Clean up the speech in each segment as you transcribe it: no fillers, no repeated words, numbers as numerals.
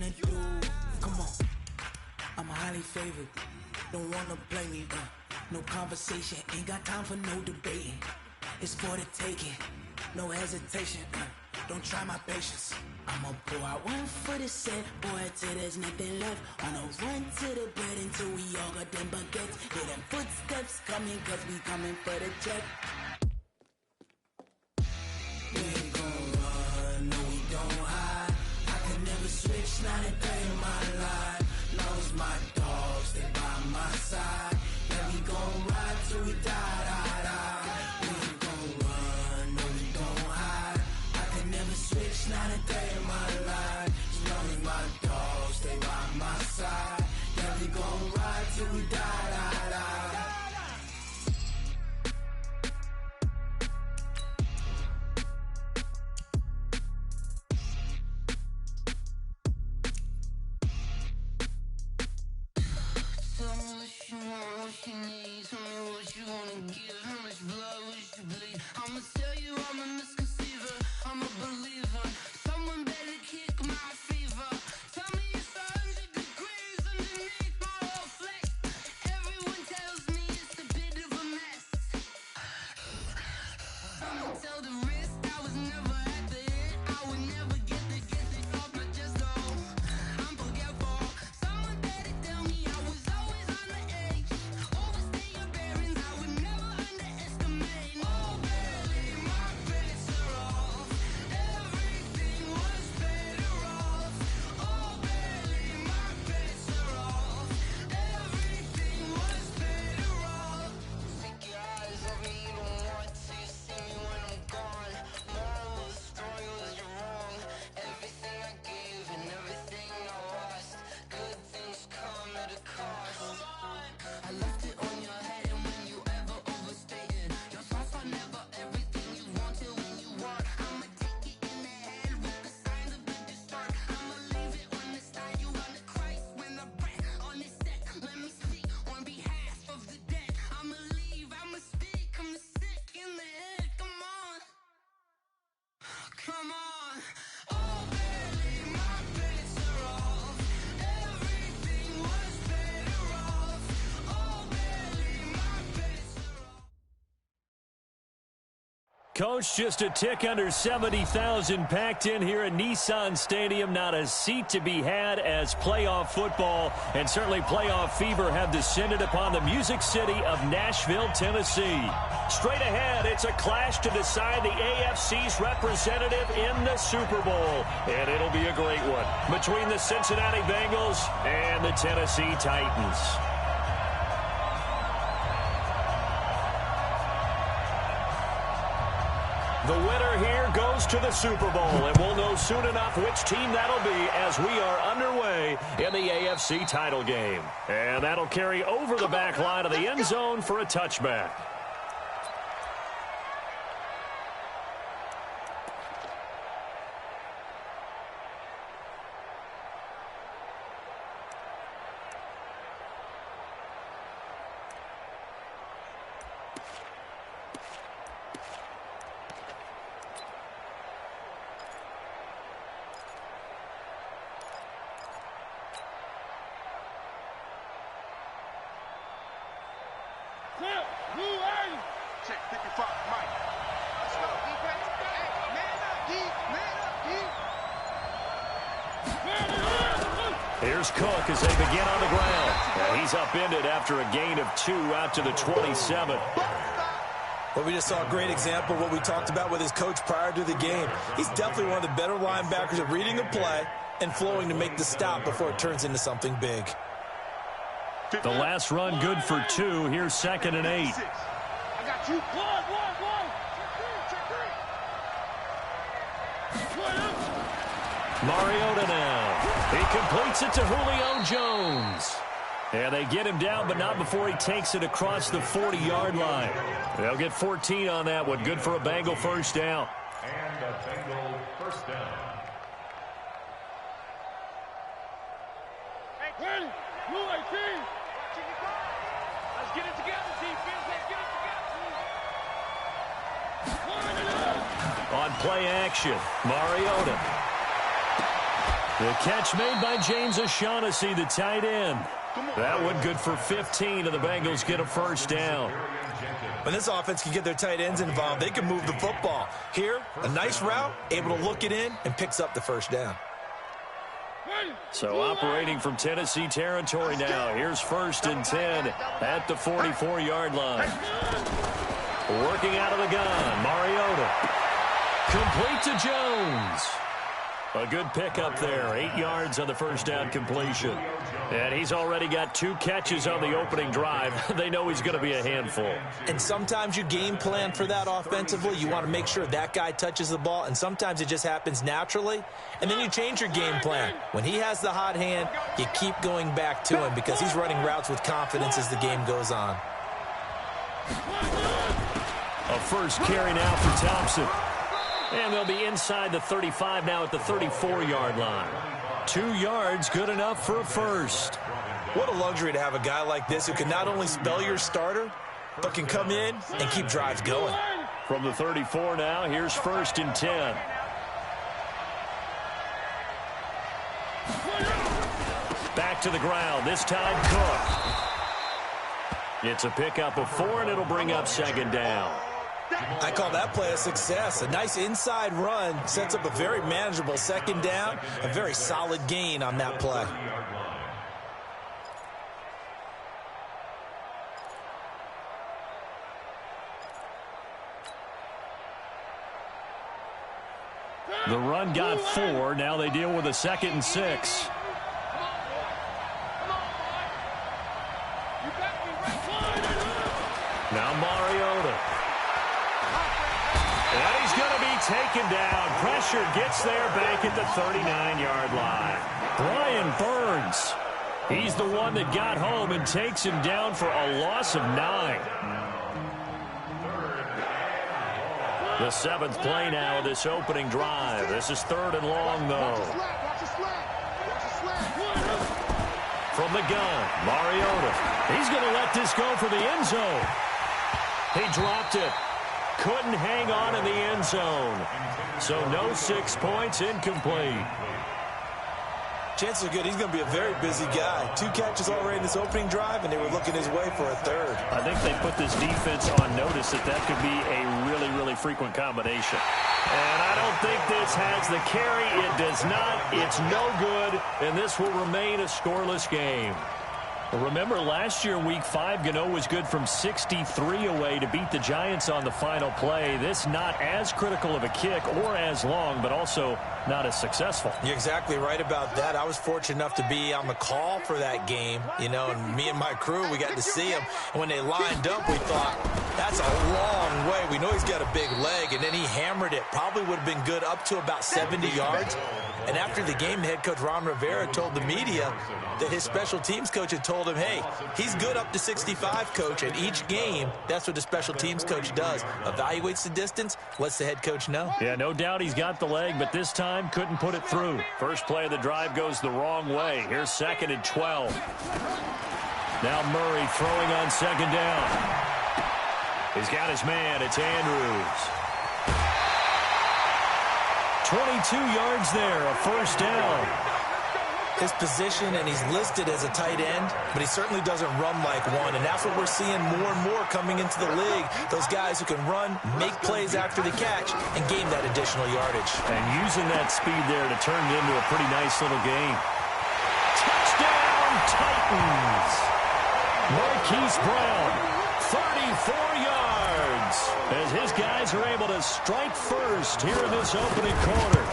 wanna do. Come on, I'm highly favored. Don't wanna blame me. No conversation, ain't got time for no debating. It's for the taking, no hesitation. Don't try my patience. I'ma pour out one for the set, boy, till there's nothing left. On a run to the bread until we all got them baguettes. Hear them footsteps coming, cause we coming for the check. We ain't gon' run, no we don't hide. I can never switch, not a day in my life. Knows my dogs, they by my side. Yeah, we gon' ride till we die, die, die. We ain't gon' run, no we don't hide. I can never switch, not a day in my life. As long as my dogs, they by my side. Yeah, we gon' ride till we die, die, die. I'ma tell you I'm a misconceiver, I'm a believer. Someone better kick my fever. Tell me it's 100 degrees underneath my whole flex. Everyone tells me it's a bit of a mess. I'ma tell the risk I was never at the end. I would never get it off my chest though. I'm forgetful. Someone better tell me I was always on the edge. Overstay your bearings, I would never underestimate. Oh, barely my bets are off. Everything was better off. Oh, barely my bets are off. Everything was better off. Take your eyes off me, you don't want to see me when I'm gone. Moral of the story was you're wrong. Everything I gave and everything I lost. Good things come at a cost. I left it on your head, and when you ever overstay it, your thoughts are never everything you want till when you want. I'ma take it in the head with the signs of the distort. I'ma leave it on the side, you on the Christ when I breath on this set. Let me speak on behalf of the dead. I'ma leave, I'ma speak, I'm sick in the head. Come on, come on. Oh, barely my bets are off. Everything was better off. Oh, barely my bets are off. Coach, just a tick under 70,000 packed in here at Nissan Stadium. Not a seat to be had as playoff football and certainly playoff fever have descended upon the Music City of Nashville, Tennessee. Straight ahead, it's a clash to decide the AFC's representative in the Super Bowl. And it'll be a great one between the Cincinnati Bengals and the Tennessee Titans. The winner here goes to the Super Bowl, and we'll know soon enough which team that'll be as we are underway in the AFC title game. And that'll carry over the back line of the end zone for a touchback. Check 55, Mike. Let's go. Defense. Hey, man up, Here's Cook as they begin on the ground. And he's upended after a gain of 2 out to the 27. Well, we just saw a great example of what we talked about with his coach prior to the game. He's definitely one of the better linebackers at reading a play and flowing to make the stop before it turns into something big. The last run good for 2. Here's 2nd and 8. I got you. Mariota now. He completes it to Julio Jones. And they get him down, but not before he takes it across the 40-yard line. They'll get 14 on that one. Good for a Bengal first down. And a Bengal first down. Hey, Quinn. Blue 18. Let's get it together, defense. Let's get it together. On play action, Mariota. The catch made by James O'Shaughnessy, the tight end. That one good for 15, and the Bengals get a first down. When this offense can get their tight ends involved, they can move the football. Here, a nice route, able to look it in, and picks up the first down. So operating from Tennessee territory now. Here's 1st and 10 at the 44-yard line. Working out of the gun, Mariota. Complete to Jones. A good pickup there. 8 yards on the first down completion. And he's already got 2 catches on the opening drive. They know he's going to be a handful. And sometimes you game plan for that offensively. You want to make sure that guy touches the ball, and sometimes it just happens naturally. And then you change your game plan. When he has the hot hand, you keep going back to him because he's running routes with confidence as the game goes on. A first carry now for Thompson. And they'll be inside the 35 now at the 34-yard line. 2 yards, good enough for a first. What a luxury to have a guy like this who can not only spell your starter, but can come in and keep drives going. From the 34 now, here's 1st and 10. Back to the ground, this time Cook. It's a pickup of 4, and it'll bring up 2nd down. I call that play a success. A nice inside run sets up a very manageable 2nd down. A very solid gain on that play. The run got 4. Now they deal with a 2nd and 6. Now Mariota. And he's going to be taken down. Pressure gets there back at the 39-yard line. Brian Burns. He's the one that got home and takes him down for a loss of 9. The 7th play now of this opening drive. This is 3rd and long, though. From the gun, Mariota. He's going to let this go for the end zone. He dropped it. Couldn't hang on in the end zone. So no 6 points, incomplete. Chances are good he's going to be a very busy guy. 2 catches already in this opening drive, and they were looking his way for a 3rd. I think they put this defense on notice that could be a really, really frequent combination. And I don't think this has the carry. It does not. It's no good, and this will remain a scoreless game. Remember, last year, Week 5, Gano was good from 63 away to beat the Giants on the final play. This not as critical of a kick or as long, but also not as successful. You're exactly right about that. I was fortunate enough to be on the call for that game, you know, and me and my crew, we got to see him. And when they lined up, we thought, that's a long way. We know he's got a big leg, and then he hammered it. Probably would have been good up to about 70 yards. And after the game, head coach Ron Rivera told the media that his special teams coach had told him, hey, he's good up to 65, coach. And each game, that's what the special teams coach does. Evaluates the distance, lets the head coach know. Yeah, no doubt he's got the leg, but this time couldn't put it through. First play of the drive goes the wrong way. Here's 2nd and 12. Now Murray throwing on 2nd down. He's got his man. It's Andrews. 22 yards there, a first down. His position, and he's listed as a tight end, but he certainly doesn't run like one, and that's what we're seeing more and more coming into the league. Those guys who can run, make plays after the catch, and gain that additional yardage. And using that speed there to turn it into a pretty nice little game. Touchdown, Titans! Marquise Brown, 34 yards, as his guys are able to strike first here in this opening quarter.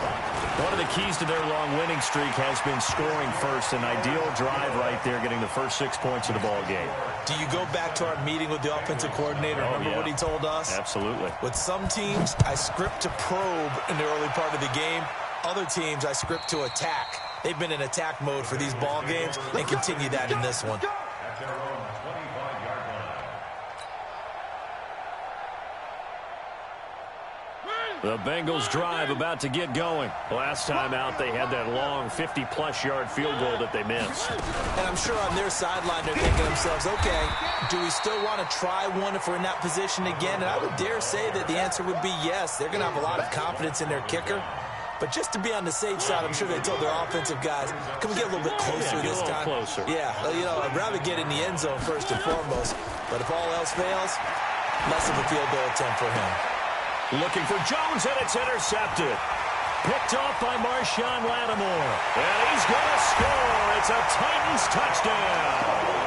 One of the keys to their long winning streak has been scoring first. An ideal drive right there, getting the first 6 points of the ball game. Do you go back to our meeting with the offensive coordinator? Remember what he told us? Absolutely. With some teams, I script to probe in the early part of the game. Other teams, I script to attack. They've been in attack mode for these ball games and continue that in this one. The Bengals drive about to get going. Last time out, they had that long 50-plus yard field goal that they missed. And I'm sure on their sideline, they're thinking to themselves, okay, do we still want to try one if we're in that position again? And I would dare say that the answer would be yes. They're going to have a lot of confidence in their kicker. But just to be on the safe side, I'm sure they told their offensive guys, can we get a little bit closer this time? Closer. Yeah, you know, I'd rather get in the end zone first and foremost. But if all else fails, less of a field goal attempt for him. Looking for Jones, and it's intercepted. Picked off by Marshawn Lattimore. And he's going to score. It's a Titans touchdown.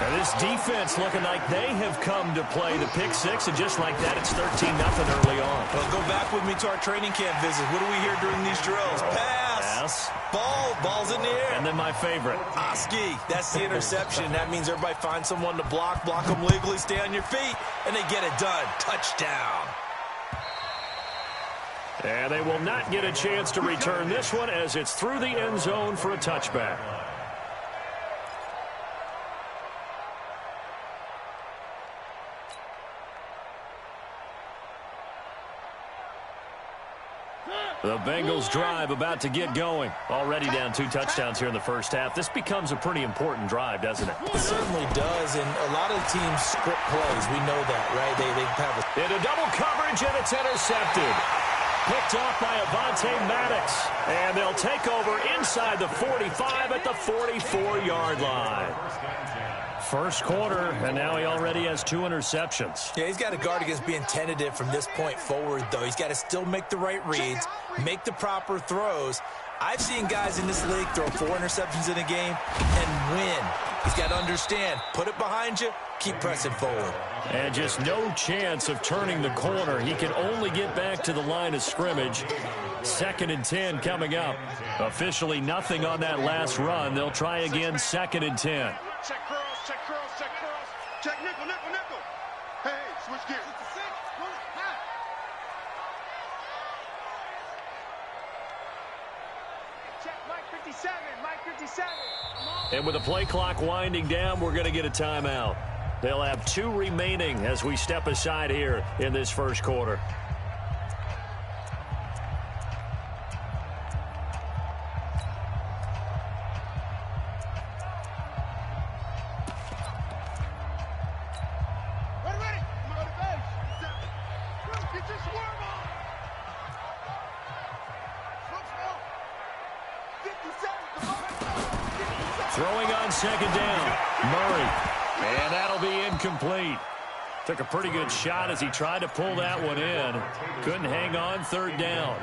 And this defense looking like they have come to play the pick six, and just like that, it's 13-0 early on. Well, go back with me to our training camp visit. What do we hear during these drills? Pass. Ball's in the air. And then my favorite. Oski, that's the interception. That means everybody finds someone to block them legally, stay on your feet, and they get it done. Touchdown. And they will not get a chance to return this one as it's through the end zone for a touchback. The Bengals drive about to get going. Already down 2 touchdowns here in the first half. This becomes a pretty important drive, doesn't it? It certainly does, and a lot of teams script plays. We know that, right? They have a... Into double coverage, and it's intercepted. Picked off by Avonte Maddox. And they'll take over inside the 45 at the 44-yard line. First quarter, and now he already has 2 interceptions. Yeah, he's got to guard against being tentative from this point forward, though. He's got to still make the right reads, make the proper throws. I've seen guys in this league throw 4 interceptions in a game and win. He's got to understand, put it behind you, keep pressing forward. And just no chance of turning the corner. He can only get back to the line of scrimmage. 2nd and 10 coming up. Officially nothing on that last run. They'll try again, 2nd and 10. Check curls, check curls, check curls. Check nickel, nickel, nickel. Hey, switch gears. Check Mike 57, Mike 57. And with the play clock winding down, we're going to get a timeout. They'll have 2 remaining as we step aside here in this first quarter. Throwing on 2nd down, Murray. And that'll be incomplete. Took a pretty good shot as he tried to pull that one in. Couldn't hang on 3rd down.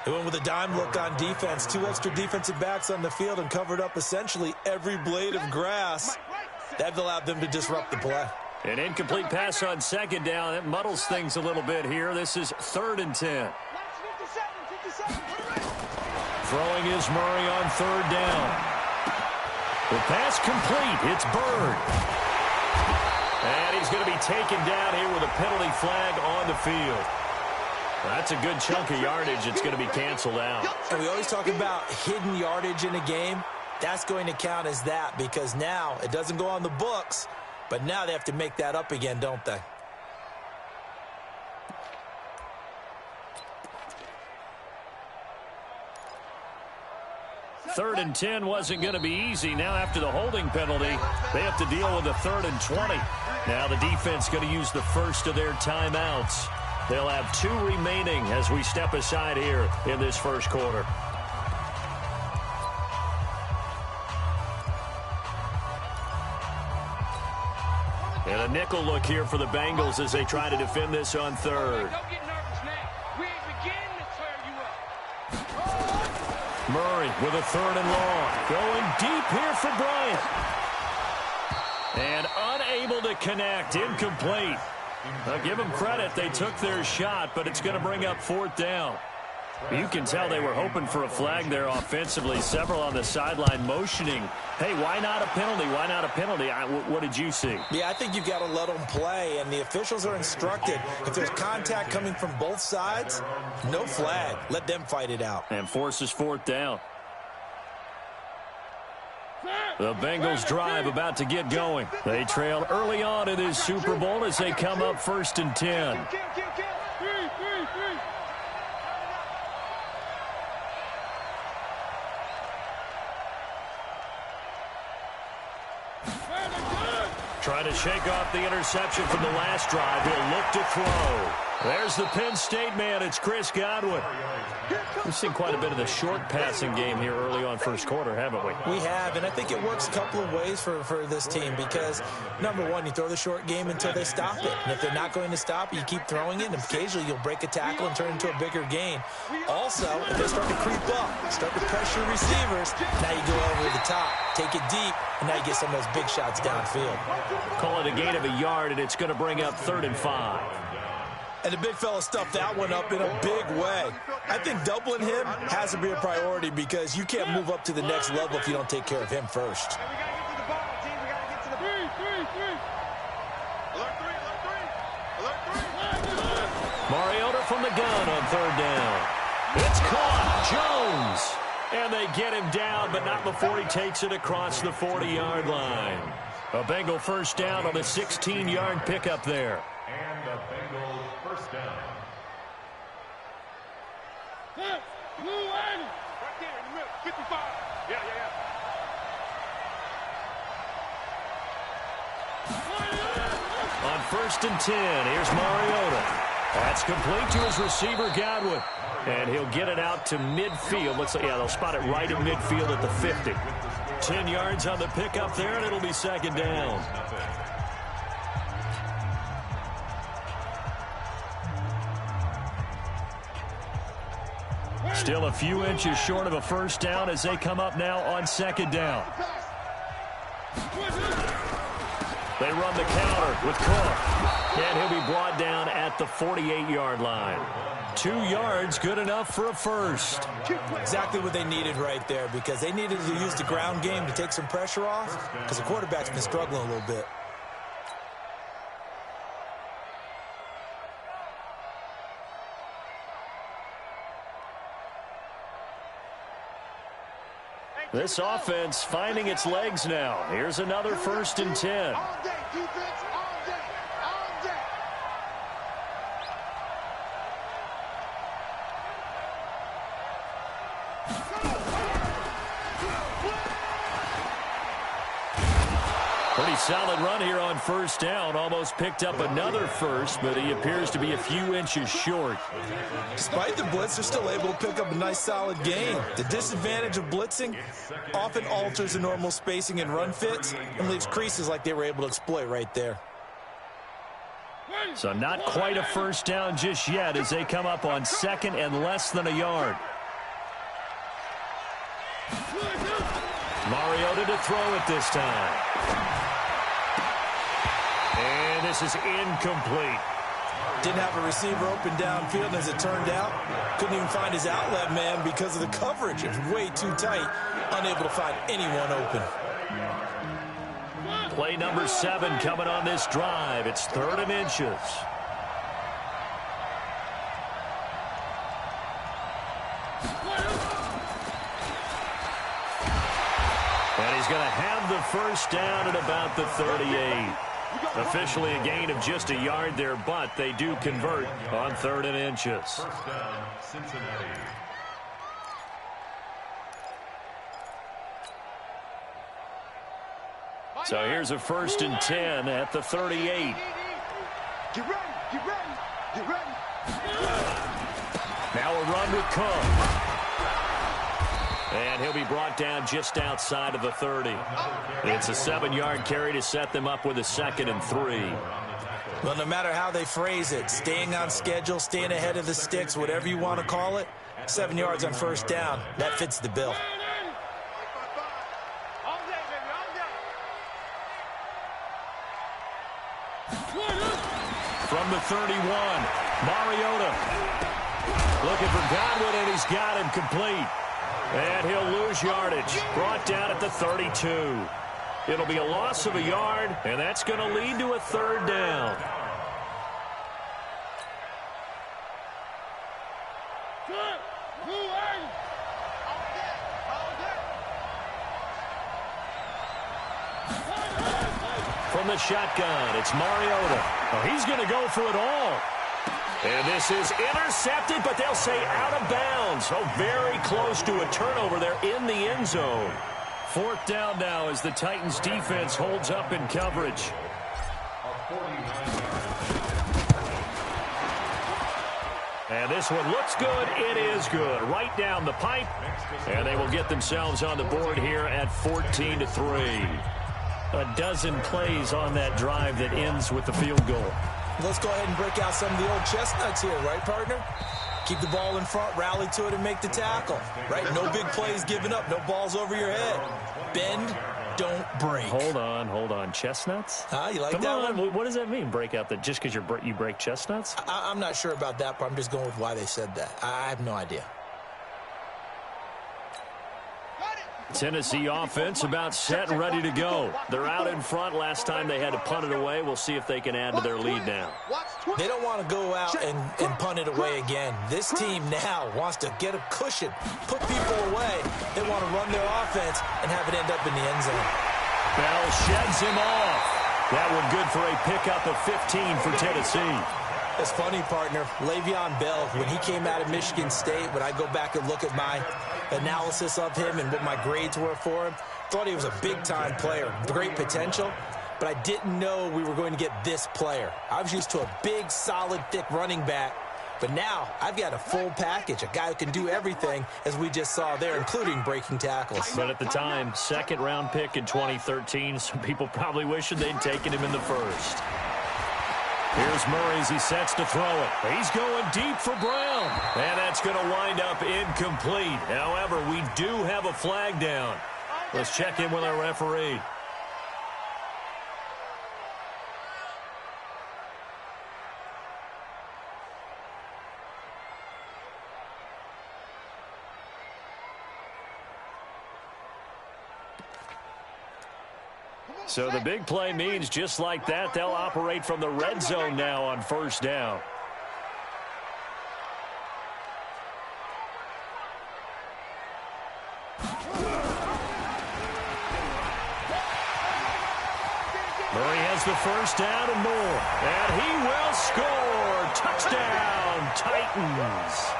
They went with a dime look on defense. 2 extra defensive backs on the field and covered up essentially every blade of grass. That allowed them to disrupt the play. An incomplete pass on 2nd down. That muddles things a little bit here. This is 3rd and 10. Throwing is Murray on 3rd down. The pass complete. It's Bird. And he's going to be taken down here with a penalty flag on the field. That's a good chunk of yardage. It's going to be canceled out. And we always talk about hidden yardage in a game. That's going to count as that because now it doesn't go on the books, but now they have to make that up again, don't they? Third and 10 wasn't going to be easy. Now after the holding penalty, they have to deal with a 3rd and 20. Now the defense going to use the first of their timeouts. They'll have 2 remaining as we step aside here in this first quarter. And a nickel look here for the Bengals as they try to defend this on 3rd. Don't get nervous now. We ain't beginning to clear you up. Murray with a 3rd and long. Going deep here for Bryant. And unable to connect. Incomplete. Now give them credit. They took their shot, but it's going to bring up 4th down. You can tell they were hoping for a flag there offensively. Several on the sideline motioning. Hey, why not a penalty? Why not a penalty? What did you see? Yeah, I think you've got to let them play, and the officials are instructed. If there's contact coming from both sides, no flag. Let them fight it out. And forces 4th down. The Bengals drive about to get going. They trailed early on in this Super Bowl as they come up 1st and 10. Trying to shake off the interception from the last drive. He'll look to throw. There's the Penn State man. It's Chris Godwin. We've seen quite a bit of the short passing game here early on first quarter, haven't we? We have, and I think it works a couple of ways for this team because, number one, you throw the short game until they stop it. And if they're not going to stop it, you keep throwing it, and occasionally you'll break a tackle and turn it into a bigger gain. Also, if they start to creep up, start to pressure receivers, now you go over the top, take it deep, and now you get some of those big shots downfield. Call it a gain of a yard, and it's going to bring up 3rd and 5. And the big fella stuffed that one up in a big way. I think doubling him has to be a priority because you can't move up to the next level if you don't take care of him first. We got to get to the ball, team. We got to get to the ball. Alert three. Mariota from the gun on 3rd down. It's caught. Jones. And they get him down, but not before he takes it across the 40-yard line. A Bengal first down on a 16-yard pickup there. And the Bengals first down. Right there in the middle. 55. Yeah. On 1st and 10, here's Mariota. That's complete to his receiver, Godwin. And he'll get it out to midfield. Looks like, they'll spot it right in midfield at the 50. 10 yards on the pickup there, and it'll be 2nd down. Still a few inches short of a first down as they come up now on 2nd down. They run the counter with Cook. And he'll be brought down at the 48-yard line. 2 yards, good enough for a first. Exactly what they needed right there because they needed to use the ground game to take some pressure off because the quarterback's been struggling a little bit. This offense finding its legs now. Here's another 1st and 10. All day, defense. All day. Pretty solid run here on 1st down. Almost picked up another first, but he appears to be a few inches short. Despite the blitz, they're still able to pick up a nice solid gain. The disadvantage of blitzing often alters the normal spacing and run fits and leaves creases like they were able to exploit right there. So not quite a first down just yet as they come up on 2nd and less than a yard. Mariota to throw it this time. And this is incomplete. Didn't have a receiver open downfield, and as it turned out, couldn't even find his outlet man because of the coverage. It was way too tight, unable to find anyone open. Play number 7 coming on this drive. It's 3rd and inches. And he's going to have the first down at about the 38. Officially a gain of just a yard there, but they do convert on 3rd and inches. First down, Cincinnati. So here's a 1st and 10 at the 38. Get ready. Now a run with Cook. And he'll be brought down just outside of the 30. It's a 7-yard carry to set them up with a 2nd and 3. Well, no matter how they phrase it, staying on schedule, staying ahead of the sticks, whatever you want to call it, 7 yards on first down, that fits the bill. From the 31, Mariota looking for Godwin, and he's got him complete. And he'll lose yardage. Brought down at the 32. It'll be a loss of a yard, and that's going to lead to a 3rd down. From the shotgun, it's Mariota. Oh, he's going to go for it all. And this is intercepted, but they'll say out of bounds. Oh, very close to a turnover there in the end zone. 4th down now as the Titans defense holds up in coverage. And this one looks good. It is good. Right down the pipe. And they will get themselves on the board here at 14-3. A dozen plays on that drive that ends with the field goal. Let's go ahead and break out some of the old chestnuts here, right, partner? Keep the ball in front, rally to it, and make the tackle, right? No big plays given up, no balls over your head. Bend, don't break. Hold on. Chestnuts? You like Come that on. one? What does that mean, break out? Just because you break chestnuts? I'm not sure about that, but I'm just going with why they said that. I have no idea. Tennessee offense about set and ready to go. They're out in front. Last time they had to punt it away. We'll see if they can add to their lead now. They don't want to go out and punt it away again. This team now wants to get a cushion, put people away. They want to run their offense and have it end up in the end zone. Bell sheds him off. That one good for a pickup of 15 for Tennessee. It's funny, partner. Le'Veon Bell, when he came out of Michigan State, when I go back and look at my analysis of him and what my grades were for him, thought he was a big-time player, great potential, but I didn't know we were going to get this player. I was used to a big, solid, thick running back, but now I've got a full package, a guy who can do everything, as we just saw there, including breaking tackles. But at the time, second-round pick in 2013, some people probably wishing they'd taken him in the first. Here's Murray as he sets to throw it. He's going deep for Brown. And that's going to wind up incomplete. However, we do have a flag down. Let's check in with our referee. So the big play means just like that, they'll operate from the red zone now on first down. Murray has the first down and more. And he will score. Touchdown, Titans.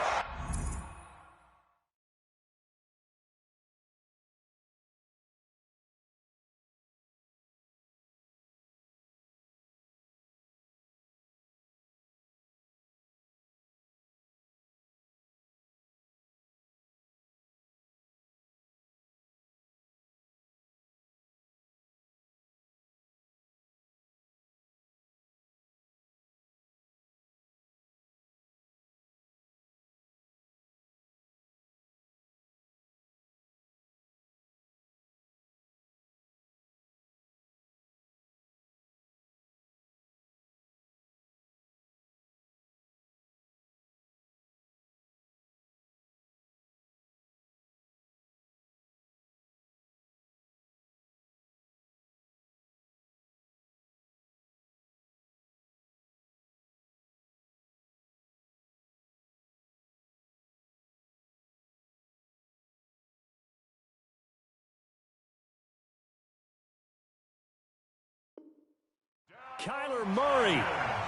Kyler Murray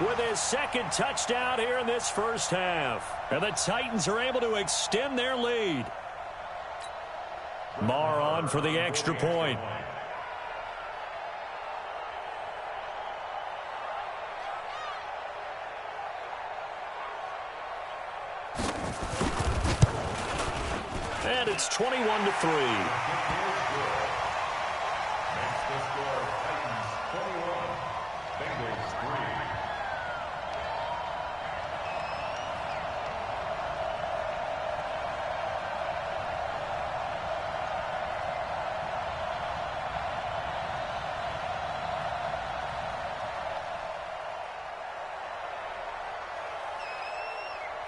with his second touchdown here in this first half. And the Titans are able to extend their lead. Marr on for the extra point. And it's 21-3.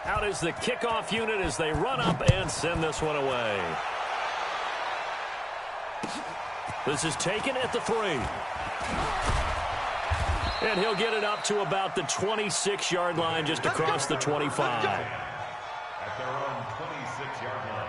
Out is the kickoff unit as they run up and send this one away. This is taken at the 3. And he'll get it up to about the 26-yard line, just across the 25. At their own 26-yard line.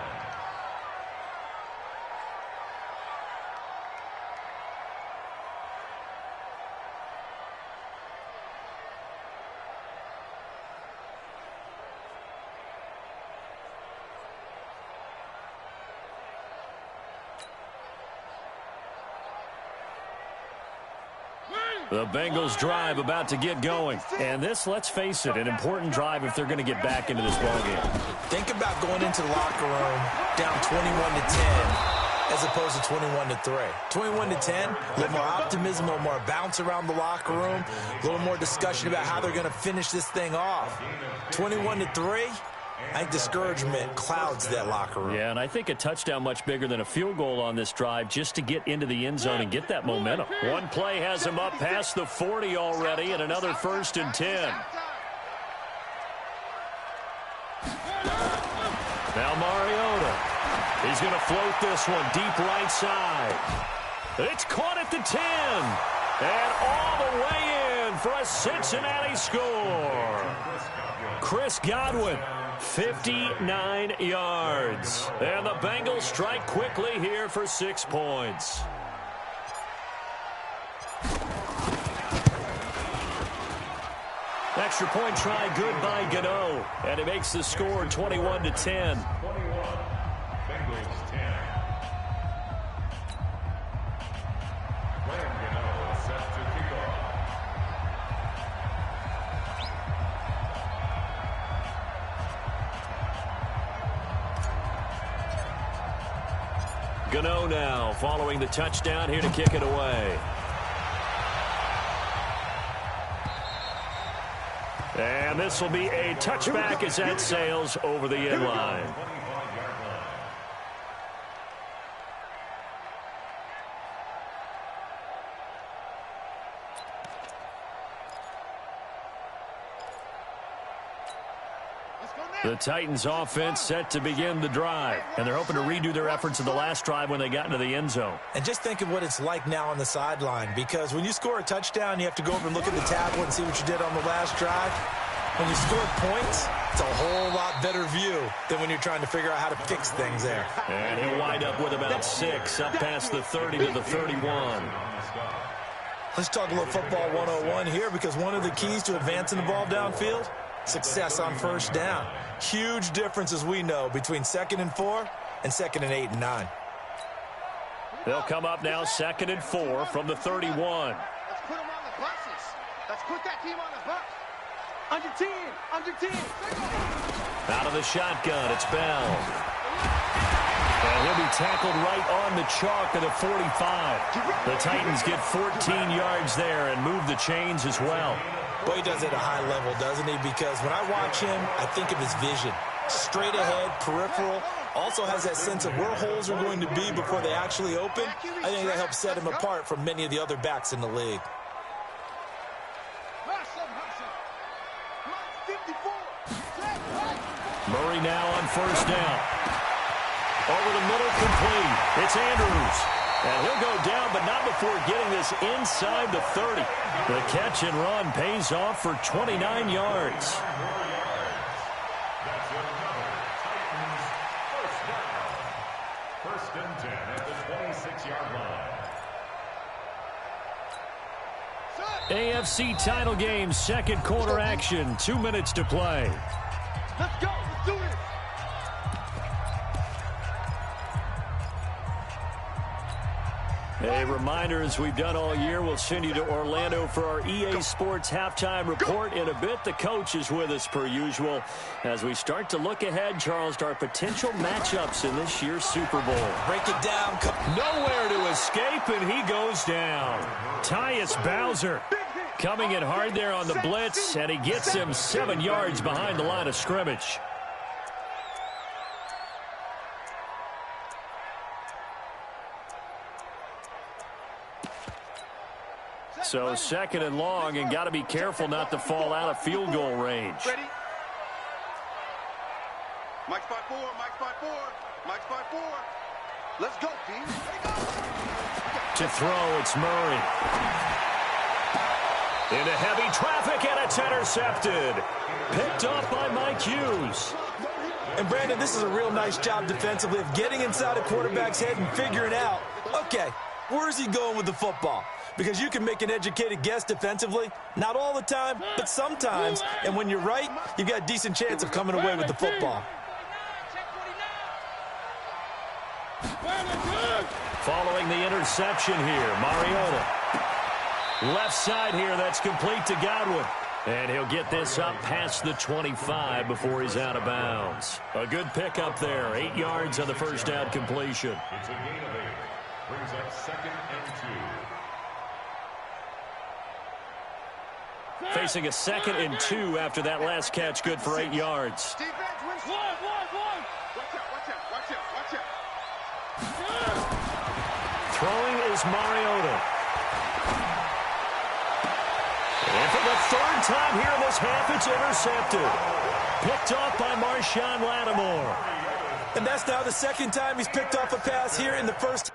The Bengals drive about to get going. And this, let's face it, an important drive if they're going to get back into this ballgame. Think about going into the locker room down 21-10 as opposed to 21-3. 21-10, a little more optimism, a little more bounce around the locker room, a little more discussion about how they're going to finish this thing off. 21-3, I think discouragement clouds that locker room. Yeah, and I think a touchdown much bigger than a field goal on this drive just to get into the end zone and get that momentum. One play has him up past the 40 already, and another 1st and 10. Now Mariota. He's going to float this one deep right side. It's caught at the 10. And all the way in for a Cincinnati score. Chris Godwin, 59 yards. And the Bengals strike quickly here for 6 points. Extra point try good by Gano. And he makes the score 21-10. Gano now following the touchdown here to kick it away. And this will be a touchback as that sails over the end line. The Titans offense set to begin the drive, and they're hoping to redo their efforts of the last drive when they got into the end zone. And just think of what it's like now on the sideline, because when you score a touchdown, you have to go over and look at the tablet and see what you did on the last drive. When you score points, it's a whole lot better view than when you're trying to figure out how to fix things there. And he'll wind up with about 6, up past the 30 to the 31. Let's talk a little football 101 here, because one of the keys to advancing the ball downfield, success on first down. Huge difference, as we know, between 2nd and 4 and 2nd and 8 and 9. They'll come up now 2nd and 4 from the 31. Let's put them on the buses. Let's put that team on the bus. Under 10, under 10. Out of the shotgun, it's Bell. And he'll be tackled right on the chalk of the 45. The Titans get 14 yards there and move the chains as well. Well, he does it at a high level, doesn't he? Because when I watch him, I think of his vision. Straight ahead, peripheral. Also has that sense of where holes are going to be before they actually open. I think that helps set him apart from many of the other backs in the league. Murray now on first down. Over the middle, complete. It's Andrews. And he'll go down, but not before getting this inside the 30. The catch and run pays off for 29 yards. That's another Titans first down. 1st and 10 at the 26-yard line. AFC title game, 2nd quarter action. 2 minutes to play. Let's go. Let's do this. A reminder, as we've done all year, we'll send you to Orlando for our EA Sports halftime report in a bit. The coach is with us per usual as we start to look ahead, Charles, to our potential matchups in this year's Super Bowl. Break it down. Nowhere to escape, and he goes down. Tyus Bowser coming in hard there on the blitz, and he gets him 7 yards behind the line of scrimmage. So 2nd and long, and got to be careful not to fall out of field goal range. Ready? Mike's by 4, Mike's by 4, Mike's by 4. Let's go, D. To throw, it's Murray. Into heavy traffic, and it's intercepted. Picked off by Mike Hughes. And, Brandon, this is a real nice job defensively of getting inside a quarterback's head and figuring out, okay, where's he going with the football? Because you can make an educated guess defensively. Not all the time, but sometimes. And when you're right, you've got a decent chance of coming away with the football. Following the interception here, Mariota. Left side here, that's complete to Godwin. And he'll get this up past the 25 before he's out of bounds. A good pickup there. 8 yards on the first down completion. It's a gain of 8. Brings up 2nd and 2. Facing a 2nd and 2 after that last catch, good for 8 yards. Defense wins. One. Watch out. Throwing is Mariota. And for the 3rd time here in this half, it's intercepted. Picked off by Marshawn Lattimore. And that's now the 2nd time he's picked off a pass here in the first.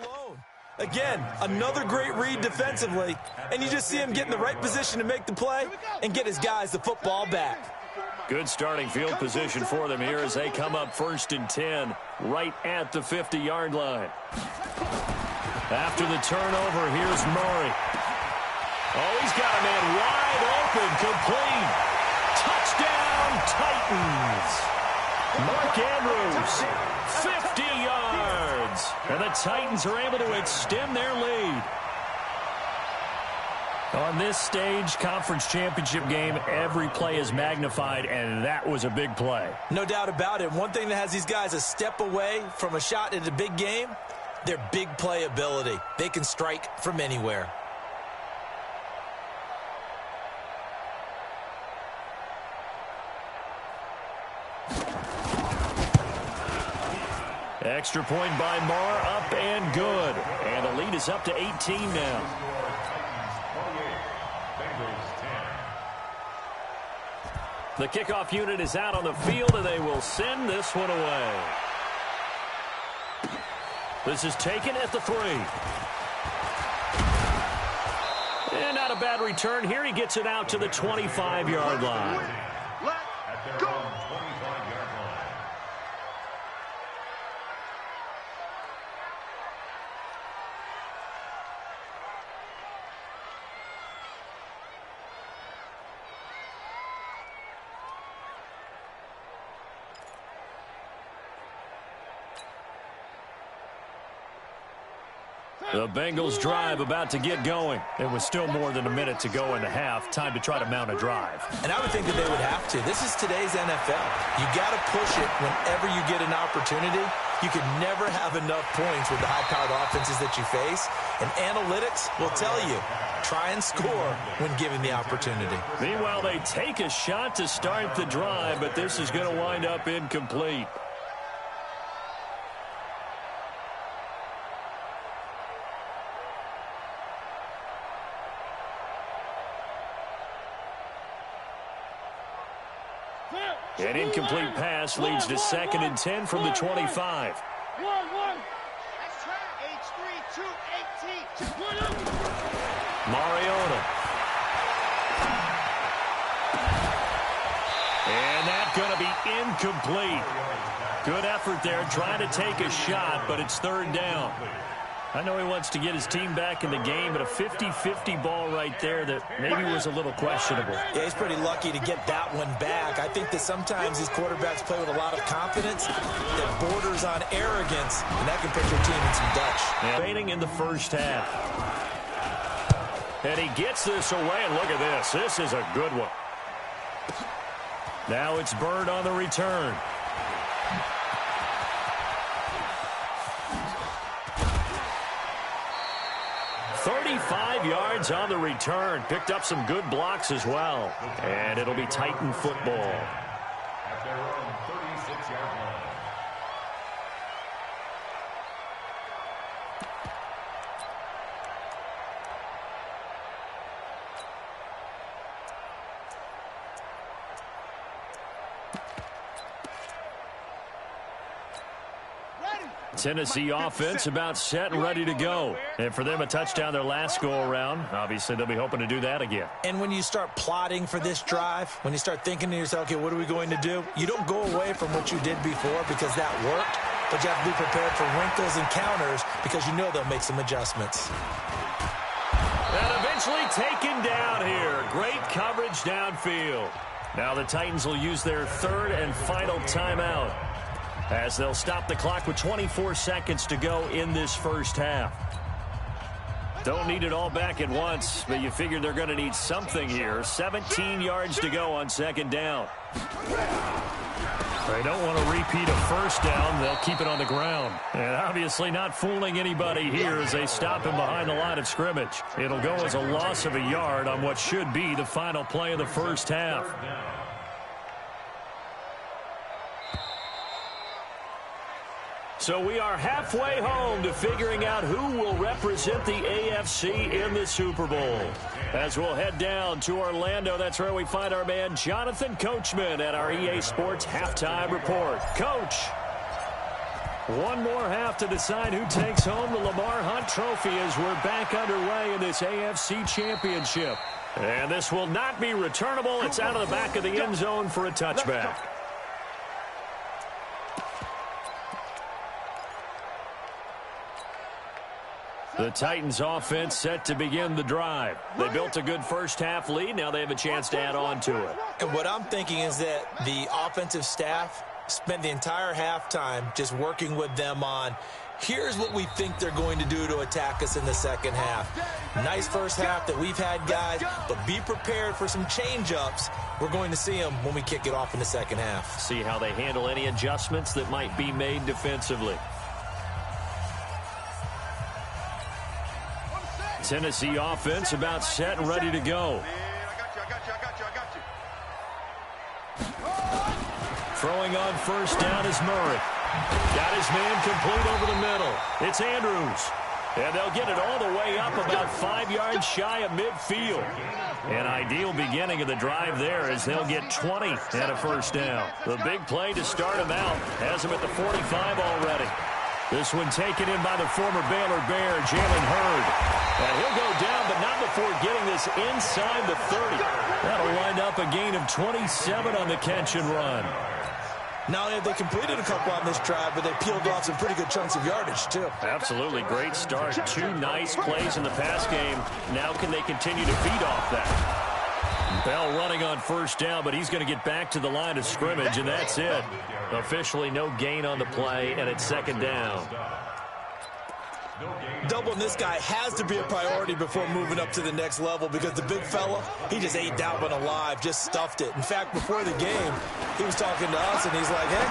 Alone. Again, another great read defensively, and you just see him get in the right position to make the play and get his guys the football back. Good starting field position for them here as they come up 1st and 10, right at the 50-yard line. After the turnover, here's Murray. Oh, he's got a man wide open, complete. Touchdown, Titans. Mark Andrews, 50 yards. And the Titans are able to extend their lead. On this stage, conference championship game, every play is magnified, and that was a big play. No doubt about it. One thing that has these guys a step away from a shot at a big game, their big play ability. They can strike from anywhere. Extra point by Marr, up and good. And the lead is up to 18 now. The kickoff unit is out on the field, and they will send this one away. This is taken at the 3. And not a bad return here. He gets it out to the 25-yard line. At their own 25-yard line. The Bengals drive about to get going. It was still more than a minute to go in the half. Time to try to mount a drive. And I would think that they would have to. This is today's NFL. You got to push it whenever you get an opportunity. You can never have enough points with the high-powered offenses that you face. And analytics will tell you, try and score when given the opportunity. Meanwhile, they take a shot to start the drive, but this is going to wind up incomplete. An incomplete pass leads to 2nd and 10 from the 25. Let's try H3, 218. Mariota. And that's going to be incomplete. Good effort there, trying to take a shot, but it's 3rd down. I know he wants to get his team back in the game, but a 50-50 ball right there that maybe was a little questionable. Yeah, he's pretty lucky to get that one back. I think that sometimes these quarterbacks play with a lot of confidence that borders on arrogance, and that can put your team in some Dutch. Fading in the first half. And he gets this away, and look at this. This is a good one. Now it's Bird on the return. Yards on the return. Picked up some good blocks as well. And it'll be Titan football. At their own 36-yard line. Tennessee offense about set and ready to go. And for them, a touchdown their last go-around. Obviously, they'll be hoping to do that again. And when you start plotting for this drive, when you start thinking to yourself, okay, what are we going to do? You don't go away from what you did before because that worked. but you have to be prepared for wrinkles and counters because you know they'll make some adjustments. And eventually taken down here. Great coverage downfield. Now the Titans will use their third and final timeout as they'll stop the clock with 24 seconds to go in this first half. Don't need it all back at once, but you figure they're going to need something here. 17 yards to go on second down. They don't want to repeat a first down. They'll keep it on the ground. And obviously not fooling anybody here as they stop him behind the line of scrimmage. It'll go as a loss of a yard on what should be the final play of the first half. So we are halfway home to figuring out who will represent the AFC in the Super Bowl. As we'll head down to Orlando, that's where we find our man Jonathan Coachman at our EA Sports Halftime Report. Coach, one more half to decide who takes home the Lamar Hunt Trophy as we're back underway in this AFC Championship. And this will not be returnable. It's out of the back of the end zone for a touchback. The Titans offense set to begin the drive. They built a good first half lead. Now they have a chance to add on to it. And what I'm thinking is that the offensive staff spent the entire halftime just working with them on, here's what we think they're going to do to attack us in the second half. Nice first half that we've had, guys, but be prepared for some change-ups. We're going to see them when we kick it off in the second half. See how they handle any adjustments that might be made defensively. Tennessee offense about set and ready to go. Throwing on first down is Murray. Got his man complete over the middle. It's Andrews. And they'll get it all the way up about 5 yards shy of midfield. An ideal beginning of the drive there as they'll get 20 and a first down. The big play to start him out has him at the 45 already. This one taken in by the former Baylor Bear, Jalen Hurd. And he'll go down, but not before getting this inside the 30. That'll wind up a gain of 27 on the catch and run. Not only have they completed a couple on this drive, but they peeled off some pretty good chunks of yardage, too. Absolutely great start. Two nice plays in the pass game. Now can they continue to feed off that? Bell running on first down, but he's going to get back to the line of scrimmage, and that's it. Officially no gain on the play, and it's second down. Doubling this guy has to be a priority before moving up to the next level because the big fella, he just ate Dalvin alive, just stuffed it. In fact, before the game, he was talking to us, and he's like, hey,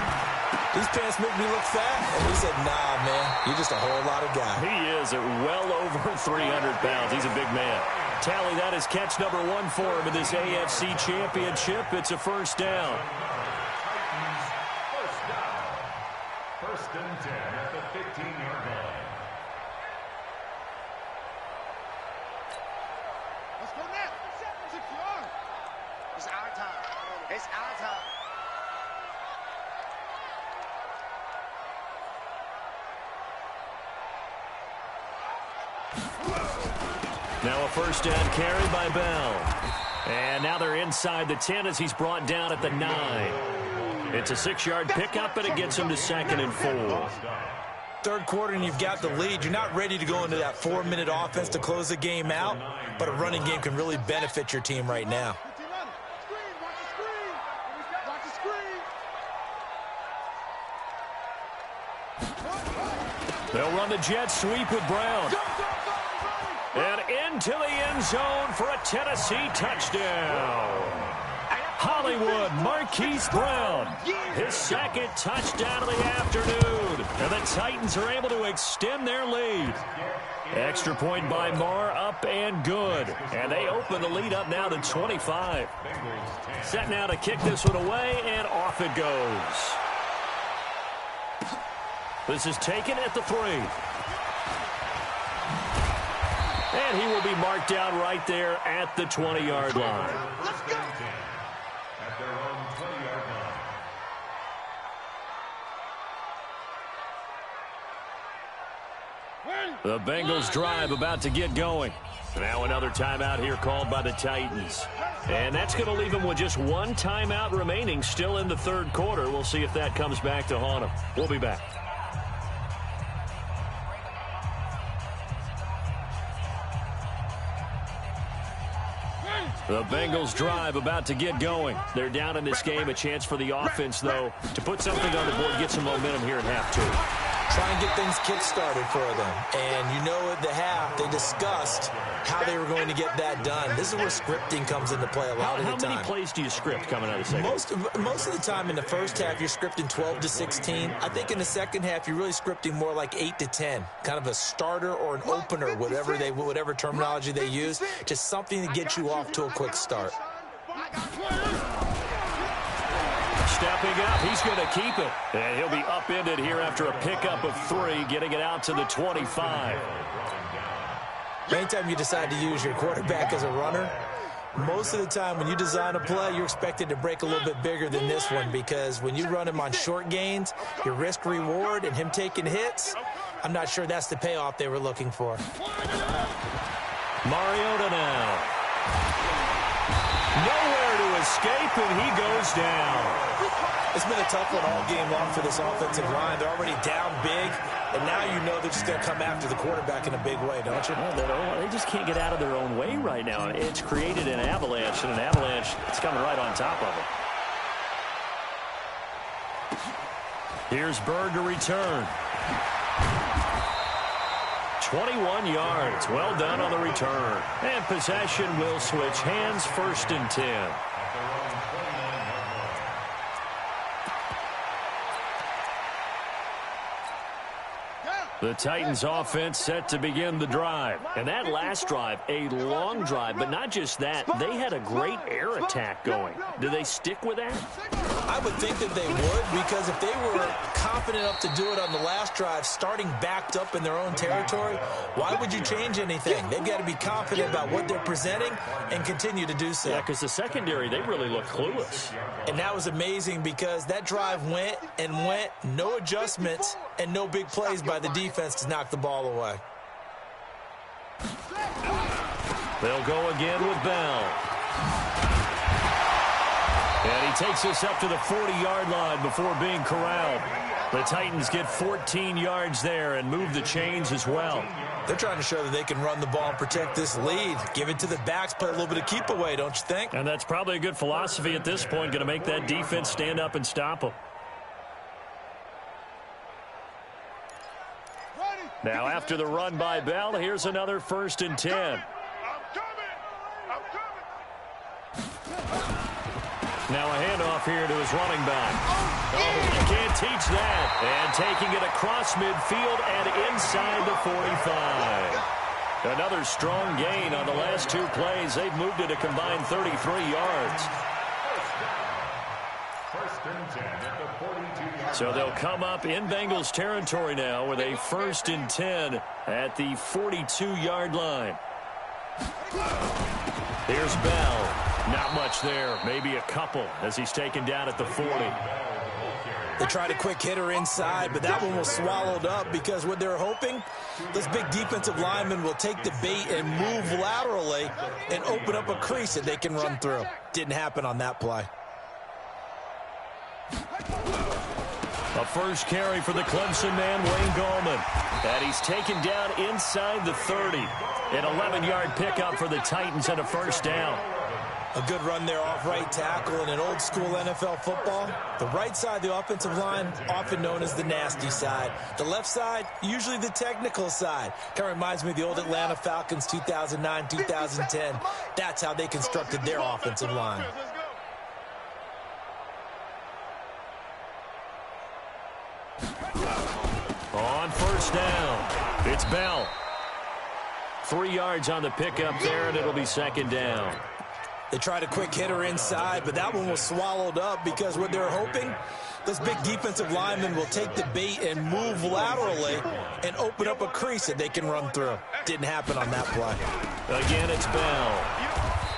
these pants make me look fat. And we said, nah, man, you're just a whole lot of guy. He is at well over 300 pounds. He's a big man. Tally, that is catch number 1 for him in this AFC Championship. It's a first down. First and 10 at the 15-yard line. Let's go now. It's our time. It's our time. Now a first down carry by Bell. And now they're inside the 10 as he's brought down at the 9. It's a 6-yard pickup, and it gets him to 2nd and 4. Third quarter, and you've got the lead. You're not ready to go into that 4-minute offense to close the game out, but a running game can really benefit your team right now. They'll run the jet sweep with Brown. And into the end zone for a Tennessee touchdown. Hollywood Marquise Brown, his second touchdown of the afternoon. And the Titans are able to extend their lead. Extra point by Marr, up and good. And they open the lead up now to 25. Set now to kick this one away, and off it goes. This is taken at the 3. And he will be marked down right there at the 20-yard line. Let's go. At their own 20-yard line. The Bengals drive about to get going. Now another timeout here called by the Titans. And that's going to leave them with just one timeout remaining still in the third quarter. We'll see if that comes back to haunt them. We'll be back. The Bengals drive about to get going. They're down in this game. A chance for the offense, though, to put something on the board, get some momentum here in half two. Try and get things kick-started for them. And you know at the half, they discussed how they were going to get that done. This is where scripting comes into play a lot of the time. How many plays do you script coming out of the second? Most of the time in the first half, you're scripting 12 to 16. I think in the second half, you're really scripting more like 8 to 10. Kind of a starter or an opener, whatever terminology they use. Just something to get you off to a quick start. Stepping up, he's going to keep it. And he'll be upended here after a pickup of 3, getting it out to the 25. Anytime you decide to use your quarterback as a runner, most of the time when you design a play, you're expected to break a little bit bigger than this one, because when you run him on short gains, your risk-reward and him taking hits, I'm not sure that's the payoff they were looking for. Mariota now. Nowhere to escape, and he goes down. It's been a tough one all game long for this offensive line. They're already down big, and now you know they're just going to come after the quarterback in a big way, don't you? Well, they just can't get out of their own way right now. It's created an avalanche, and an avalanche is coming right on top of them. Here's Bird to return. 21 yards. Well done on the return. And possession will switch hands, 1st and 10. The Titans offense set to begin the drive. And that last drive, a long drive, but not just that, they had a great air attack going. Do they stick with that? I would think that they would, because if they were confident enough to do it on the last drive, starting backed up in their own territory, why would you change anything? They've got to be confident about what they're presenting and continue to do so. Yeah, because the secondary, they really look clueless. And that was amazing, because that drive went, no adjustments, and no big plays by the defense to knock the ball away. They'll go again with Bell. And he takes us up to the 40-yard line before being corralled. The Titans get 14 yards there and move the chains as well. They're trying to show that they can run the ball and protect this lead. Give it to the backs, play a little bit of keep away, don't you think? And that's probably a good philosophy at this point, going to make that defense stand up and stop them. Now after the run by Bell, here's another 1st and 10. I'm coming. Now a handoff here to his running back. Oh, you can't teach that. And taking it across midfield and inside the 45. Another strong gain on the last 2 plays. They've moved it a combined 33 yards. First and 10 at the 42-yard So they'll come up in Bengals territory now with a 1st and 10 at the 42-yard line. Here's Bell. Not much there, maybe a couple as he's taken down at the 40. They tried a quick hitter inside, but that one was swallowed up, because what they're hoping, this big defensive lineman will take the bait and move laterally and open up a crease that they can run through. Didn't happen on that play. A first carry for the Clemson man, Wayne Gallman. And he's taken down inside the 30. An 11-yard pickup for the Titans and a 1st down. A good run there off right tackle. In an old school NFL football, the right side of the offensive line, often known as the nasty side. The left side, usually the technical side. Kind of reminds me of the old Atlanta Falcons 2009, 2010. That's how they constructed their offensive line. On 1st down, it's Bell. 3 yards on the pickup there, and it'll be 2nd down. They tried a quick hitter inside, but that one was swallowed up, because what they're hoping, this big defensive lineman will take the bait and move laterally and open up a crease that they can run through. Didn't happen on that play. Again, it's Bell.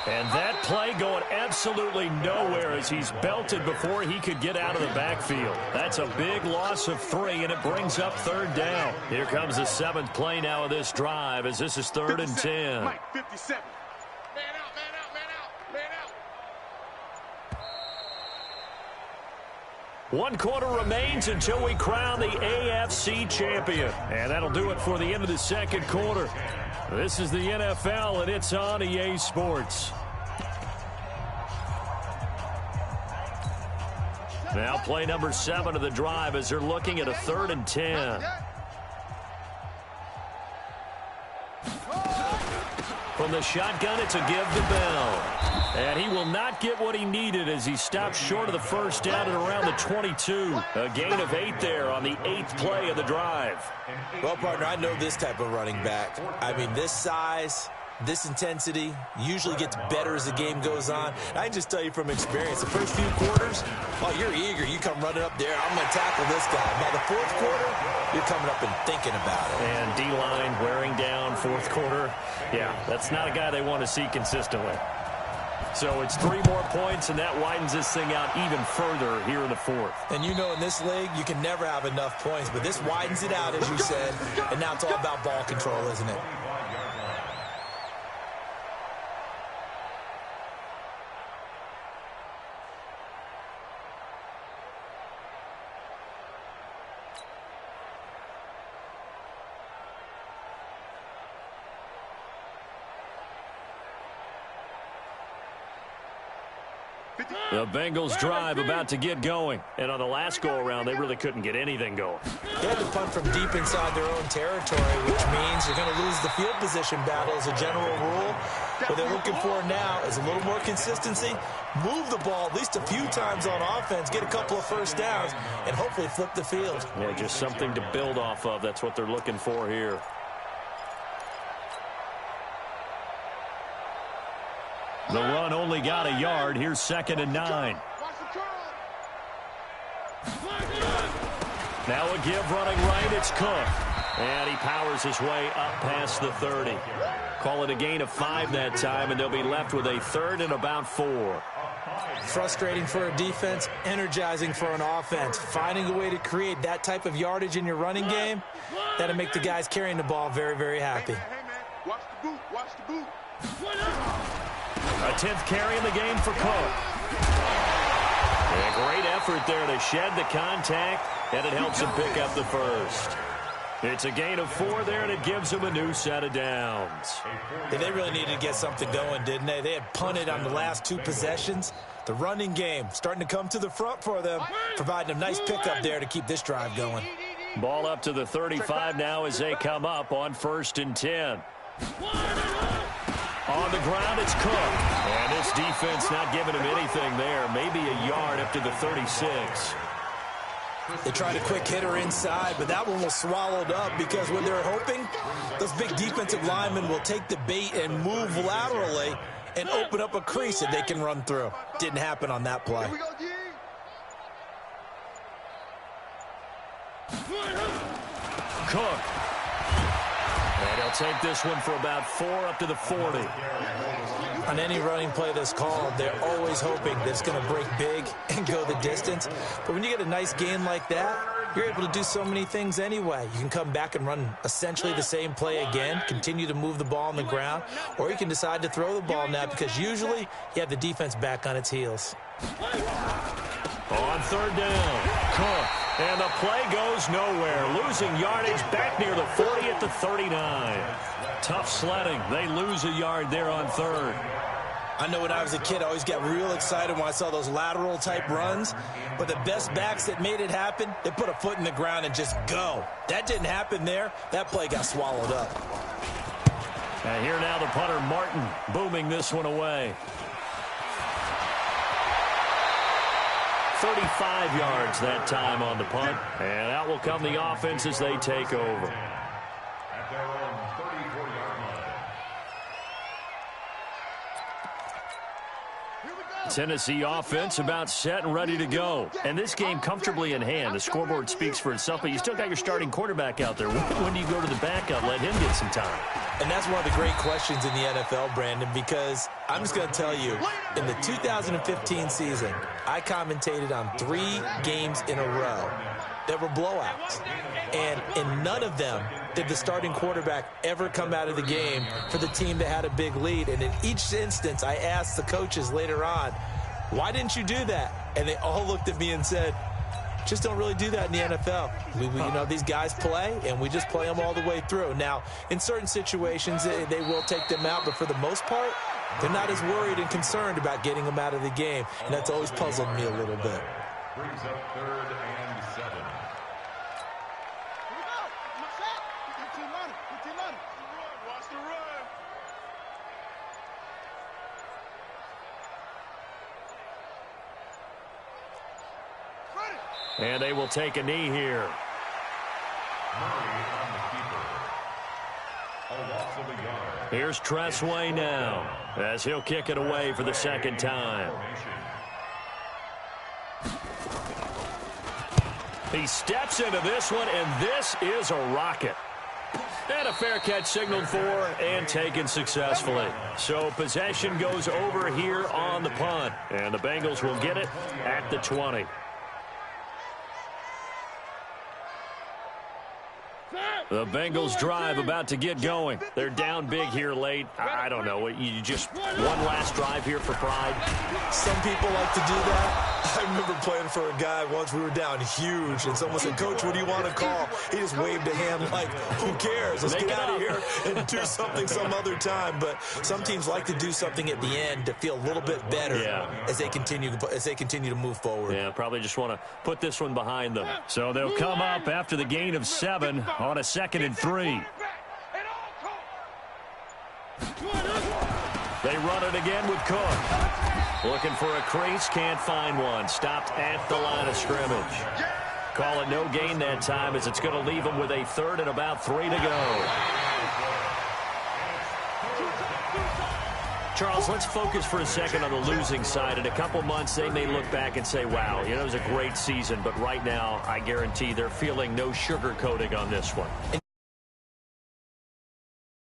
And that play going absolutely nowhere as he's belted before he could get out of the backfield. That's a big loss of 3, and it brings up 3rd down. Here comes the 7th play now of this drive as this is 3rd and 10. Mike, 57. Man out. 1 quarter remains until we crown the AFC champion. And that'll do it for the end of the 2nd quarter. This is the NFL, and it's on EA Sports. Now play number 7 of the drive as they're looking at a 3rd and 10. From the shotgun, it's a give to Bell. And he will not get what he needed as he stopped short of the first down at around the 22. A gain of 8 there on the 8th play of the drive. Well, partner, I know this type of running back. I mean, this size, this intensity usually gets better as the game goes on. I can just tell you from experience, the first few quarters, oh, you're eager. You come running up there. I'm going to tackle this guy. By the 4th quarter, you're coming up and thinking about it. And D-line wearing down 4th quarter. Yeah, that's not a guy they want to see consistently. So it's 3 more points, and that widens this thing out even further here in the 4th. And you know in this league, you can never have enough points, but this widens it out, as you said, and now it's all about ball control, isn't it? The Bengals drive about to get going. And on the last go-around, they really couldn't get anything going. They had to punt from deep inside their own territory, which means you're going to lose the field position battle as a general rule. What they're looking for now is a little more consistency, move the ball at least a few times on offense, get a couple of first downs, and hopefully flip the field. Yeah, just something to build off of. That's what they're looking for here. The run only got a yard. Here's 2nd and 9. Now a give running right. It's Cook. And he powers his way up past the 30. Call it a gain of 5 that time, and they'll be left with a 3rd and about 4. Frustrating for a defense, energizing for an offense. Finding a way to create that type of yardage in your running game, that'll make the guys carrying the ball very, very happy. Hey, man. Watch the boot. Watch the boot. A 10th carry in the game for Cook. And a great effort there to shed the contact, and it helps him pick up the 1st. It's a gain of 4 there, and it gives him a new set of downs. Yeah, they really needed to get something going, didn't they? They had punted on the last 2 possessions. The running game starting to come to the front for them, providing a nice pickup there to keep this drive going. Ball up to the 35 now as they come up on 1st and 10. On the ground, it's Cook. And this defense not giving him anything there. Maybe a yard up to the 36. They tried a quick hitter inside, but that one was swallowed up because when they're hoping, those big defensive linemen will take the bait and move laterally and open up a crease that they can run through. Didn't happen on that play. Here we go, G. Cook. And he'll take this one for about 4 up to the 40. On any running play that's called, they're always hoping that it's going to break big and go the distance. But when you get a nice gain like that, you're able to do so many things anyway. You can come back and run essentially the same play again, continue to move the ball on the ground, or you can decide to throw the ball now because usually you have the defense back on its heels. On 3rd down, Cook. And the play goes nowhere. Losing yardage back near the 40 at the 39. Tough sledding. They lose a yard there on 3rd. I know when I was a kid, I always got real excited when I saw those lateral type runs. But the best backs that made it happen, they put a foot in the ground and just go. That didn't happen there. That play got swallowed up. And here now the punter, Martin, booming this one away. 35 yards that time on the punt. And out will come the offense as they take over. At their own 34-yard line. Tennessee offense about set and ready to go. And this game comfortably in hand. The scoreboard speaks for itself, but you still got your starting quarterback out there. When do you go to the backup? Let him get some time. And that's one of the great questions in the NFL, Brandon, because I'm just going to tell you, in the 2015 season, I commentated on 3 games in a row that were blowouts. And in none of them did the starting quarterback ever come out of the game for the team that had a big lead. And in each instance, I asked the coaches later on, why didn't you do that? And they all looked at me and said, just don't really do that in the NFL. You know, these guys play, and we just play them all the way through. Now, in certain situations, they will take them out, but for the most part, they're not as worried and concerned about getting them out of the game, and that's always puzzled me a little bit. Brings up 3rd and 7. Here we go. I'm set. Good team running. Good team running. Watch the run. And they will take a knee here. Murray on the keeper. A loss of a yard. Here's Tressway now as he'll kick it away for the second time. He steps into this one, and this is a rocket. And a fair catch signaled for and taken successfully. So possession goes over here on the punt, and the Bengals will get it at the 20. The Bengals drive about to get going. They're down big here late. I don't know. You just one last drive here for pride. Some people like to do that. I remember playing for a guy once. We were down huge, and someone said, "Coach, what do you want to call?" He just waved a hand like, "Who cares? Let's get out of here and do something some other time." But some teams like to do something at the end to feel a little bit better as they continue to move forward. Yeah, probably just want to put this one behind them. So they'll come up after the gain of 7 on a 2nd and 3. They run it again with Cook. Looking for a crease, can't find one. Stopped at the line of scrimmage. Call it no gain that time as it's going to leave them with a 3rd and about 3 to go. Charles, let's focus for a second on the losing side. In a couple months, they may look back and say, wow, it was a great season. But right now, I guarantee they're feeling no sugarcoating on this one. And